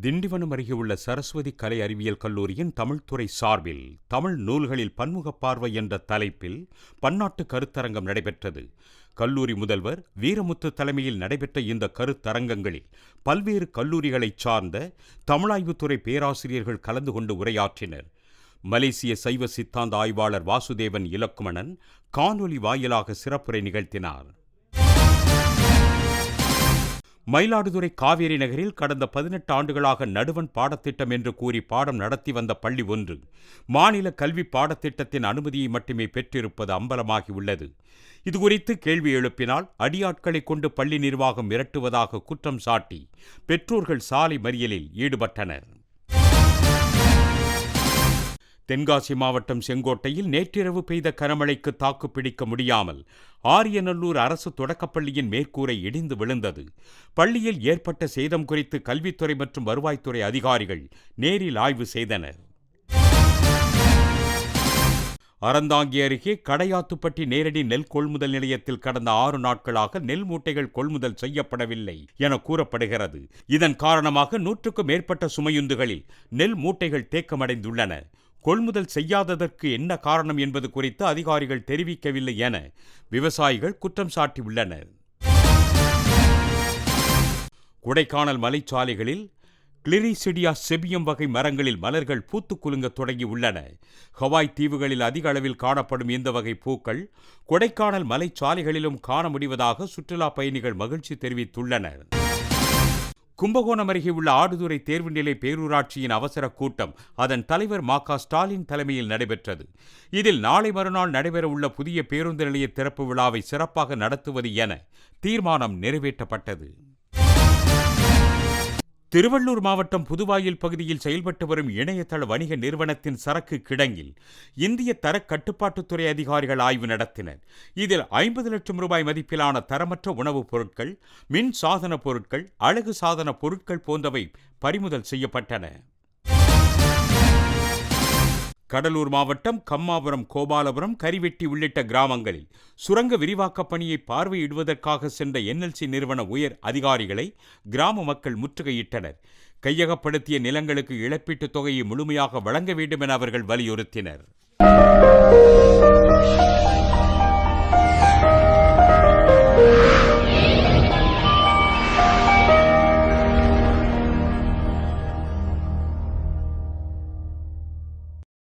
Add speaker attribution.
Speaker 1: திண்டிவனம் அருகே உள்ள சரஸ்வதி கலை அறிவியல் கல்லூரியின் தமிழ்துறை சார்பில் தமிழ் நூல்களில் பன்முக பார்வை என்ற தலைப்பில் பன்னாட்டு கருத்தரங்கம் நடைபெற்றது. கல்லூரி முதல்வர் வீரமுத்து தலைமையில் நடைபெற்ற இந்த கருத்தரங்கங்களில் பல்வேறு கல்லூரிகளைச் சார்ந்த தமிழாய்வுத்துறை பேராசிரியர்கள் கலந்து கொண்டு உரையாற்றினர். மலேசிய சைவ சித்தாந்த ஆய்வாளர் வாசுதேவன் இலக்குமணன் காணொலி வாயிலாக சிறப்புரை நிகழ்த்தினார். மயிலாடுதுறை காவேரி நகரில் கடந்த 18 ஆண்டுகளாக நடுவண் பாடத்திட்டம் என்று கூறி பாடம் நடத்தி வந்த பள்ளி ஒன்று மாநில கல்வி பாடத்திட்டத்தின் அனுமதியை மட்டுமே பெற்றிருப்பது அம்பலமாகியுள்ளது. இதுகுறித்து கேள்வி எழுப்பினால் அடியாட்களை கொண்டு பள்ளி நிர்வாகம் மிரட்டுவதாக குற்றம் சாட்டி பெற்றோர்கள் சாலை மறியலில் ஈடுபட்டனர். தென்காசி மாவட்டம் செங்கோட்டையில் நேற்றிரவு பெய்த கனமழைக்கு தாக்கு பிடிக்க முடியாமல் ஆரியநல்லூர் அரசு தொடக்கப்பள்ளியின் மேற்கூரை இடிந்து விழுந்தது. பள்ளியில் ஏற்பட்ட சேதம் குறித்து கல்வித்துறை மற்றும் வருவாய்த்துறை அதிகாரிகள் நேரில் ஆய்வு செய்தனர். அறந்தாங்கி அருகே கடையாத்துப்பட்டி நேரடி நெல் கொள்முதல் நிலையத்தில் கடந்த 6 நாட்களாக நெல் மூட்டைகள் கொள்முதல் செய்யப்படவில்லை என கூறப்படுகிறது. இதன் காரணமாக 100க்கும் மேற்பட்ட சுமையுந்துகளில் நெல் மூட்டைகள் தேக்கமடைந்துள்ளன. கொள்முதல் செய்யாததற்கு என்ன காரணம் என்பது குறித்து அதிகாரிகள் தெரிவிக்கவில்லை என விவசாயிகள் குற்றம் சாட்டியுள்ளனர். கொடைக்கானல் மலைச்சாலைகளில் கிளிரிசிடியா செபியம் வகை மரங்களில் மலர்கள் பூத்து குலுங்க தொடங்கியுள்ளன. ஹவாய் தீவுகளில் அதிக அளவில் காணப்படும் இந்த வகை பூக்கள் கொடைக்கானல் மலைச்சாலைகளிலும் காண முடிவதாக சுற்றுலா பயணிகள் மகிழ்ச்சி தெரிவித்துள்ளனர். கும்பகோணம் அருகே உள்ள ஆடுதுறை தேர்வுநிலை பேரூராட்சியின் அவசர கூட்டம் அதன் தலைவர் ம.க. ஸ்டாலின் தலைமையில் நடைபெற்றது. இதில் நாளை மறுநாள் நடைபெறவுள்ள புதிய பேருந்து நிலைய திறப்பு விழாவை சிறப்பாக நடத்துவது என தீர்மானம் நிறைவேற்றப்பட்டது. திருவள்ளூர் மாவட்டம் புதுவாயில் பகுதியில் செயல்பட்டு வரும் இணையதள வணிக நிறுவனத்தின் சரக்கு கிடங்கில் இந்திய தர கட்டுப்பாட்டுத்துறை அதிகாரிகள் ஆய்வு நடத்தினர். இதில் 50 லட்சம் ரூபாய் மதிப்பிலான தரமற்ற உணவுப் பொருட்கள், மின் சாதன பொருட்கள், அழகு சாதன பொருட்கள் போன்றவை பறிமுதல் செய்யப்பட்டன. கடலூர் மாவட்டம் கம்மாபுரம், கோபாலபுரம், கரிவெட்டி உள்ளிட்ட கிராமங்களில் சுரங்க விரிவாக்கப் பணியை பார்வையிடுவதற்காக சென்ற NLC நிறுவன உயர் அதிகாரிகளை கிராம மக்கள் முற்றுகையிட்டனர். கையகப்படுத்திய நிலங்களுக்கு இழப்பீட்டுத் தொகையை முழுமையாக வழங்க வேண்டும் என அவர்கள் வலியுறுத்தினர்.